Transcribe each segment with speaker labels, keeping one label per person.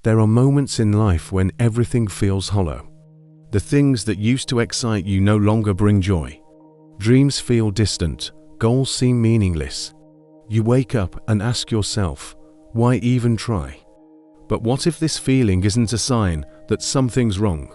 Speaker 1: There are moments in life when everything feels hollow. The things that used to excite you no longer bring joy. Dreams feel distant, goals seem meaningless. You wake up and ask yourself, why even try? But what if this feeling isn't a sign that something's wrong?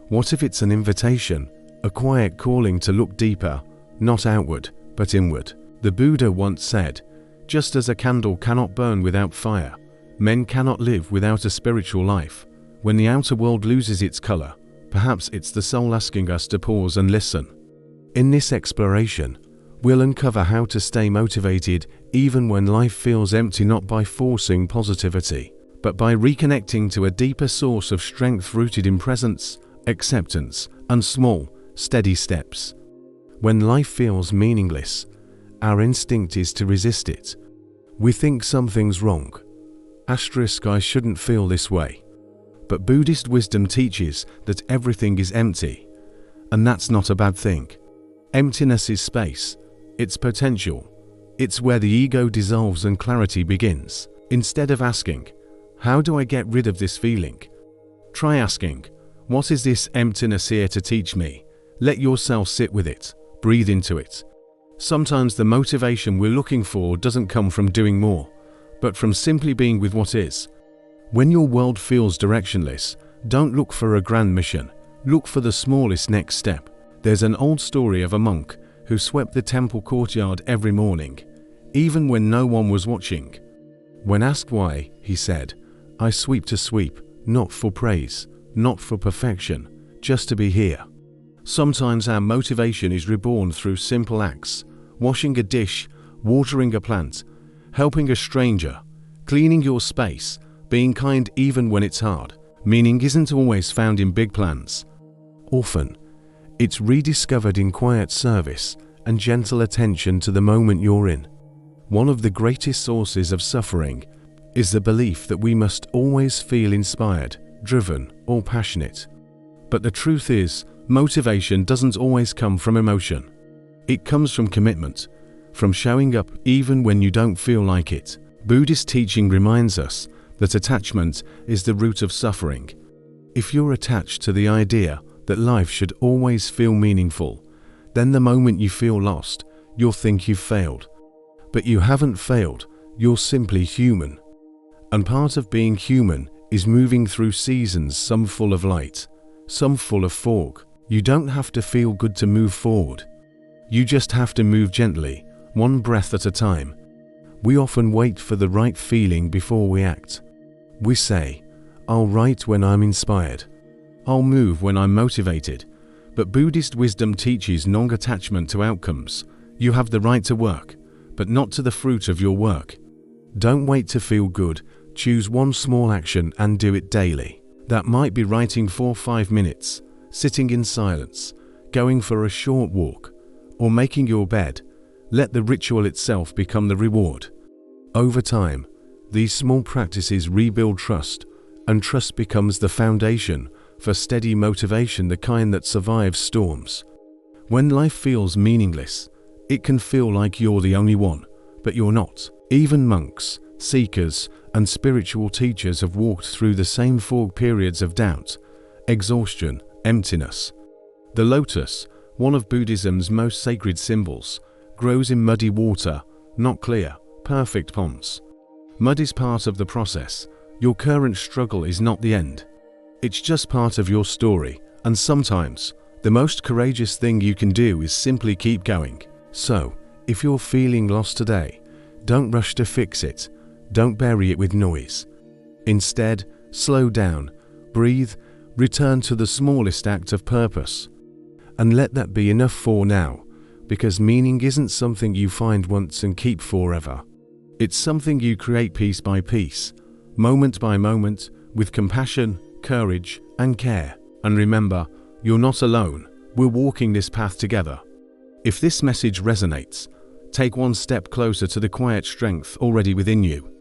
Speaker 1: What if it's an invitation, a quiet calling to look deeper, not outward, but inward? The Buddha once said, just as a candle cannot burn without fire, men cannot live without a spiritual life. When the outer world loses its color, perhaps it's the soul asking us to pause and listen. In this exploration, we'll uncover how to stay motivated even when life feels empty, not by forcing positivity, but by reconnecting to a deeper source of strength rooted in presence, acceptance, and small, steady steps. When life feels meaningless, our instinct is to resist it. We think something's wrong. I shouldn't feel this way. But Buddhist wisdom teaches that everything is empty, and that's not a bad thing. Emptiness is space, it's potential. It's where the ego dissolves and clarity begins. Instead of asking, how do I get rid of this feeling? Try asking, what is this emptiness here to teach me? Let yourself sit with it, breathe into it. Sometimes the motivation we're looking for doesn't come from doing more, but from simply being with what is. When your world feels directionless, don't look for a grand mission, look for the smallest next step. There's an old story of a monk who swept the temple courtyard every morning, even when no one was watching. When asked why, he said, I sweep to sweep, not for praise, not for perfection, just to be here. Sometimes our motivation is reborn through simple acts, washing a dish, watering a plant, helping a stranger, cleaning your space, being kind even when it's hard. Meaning isn't always found in big plans. Often, it's rediscovered in quiet service and gentle attention to the moment you're in. One of the greatest sources of suffering is the belief that we must always feel inspired, driven, or passionate. But the truth is, motivation doesn't always come from emotion. It comes from commitment, from showing up even when you don't feel like it. Buddhist teaching reminds us that attachment is the root of suffering. If you're attached to the idea that life should always feel meaningful, then the moment you feel lost, you'll think you've failed. But you haven't failed, you're simply human. And part of being human is moving through seasons, some full of light, some full of fog. You don't have to feel good to move forward. You just have to move gently, one breath at a time. We often wait for the right feeling before we act. We say, I'll write when I'm inspired. I'll move when I'm motivated. But Buddhist wisdom teaches non-attachment to outcomes. You have the right to work, but not to the fruit of your work. Don't wait to feel good. Choose one small action and do it daily. That might be writing for 5 minutes, sitting in silence, going for a short walk, or making your bed. Let the ritual itself become the reward. Over time, these small practices rebuild trust, and trust becomes the foundation for steady motivation, the kind that survives storms. When life feels meaningless, it can feel like you're the only one, but you're not. Even monks, seekers, and spiritual teachers have walked through the same 4 periods of doubt, exhaustion, emptiness. The lotus, one of Buddhism's most sacred symbols, grows in muddy water, not clear, perfect ponds. Mud is part of the process. Your current struggle is not the end. It's just part of your story, and sometimes, the most courageous thing you can do is simply keep going. So, if you're feeling lost today, don't rush to fix it. Don't bury it with noise. Instead, slow down, breathe, return to the smallest act of purpose. And let that be enough for now, because meaning isn't something you find once and keep forever. It's something you create piece by piece, moment by moment, with compassion, courage, and care. And remember, you're not alone. We're walking this path together. If this message resonates, take one step closer to the quiet strength already within you.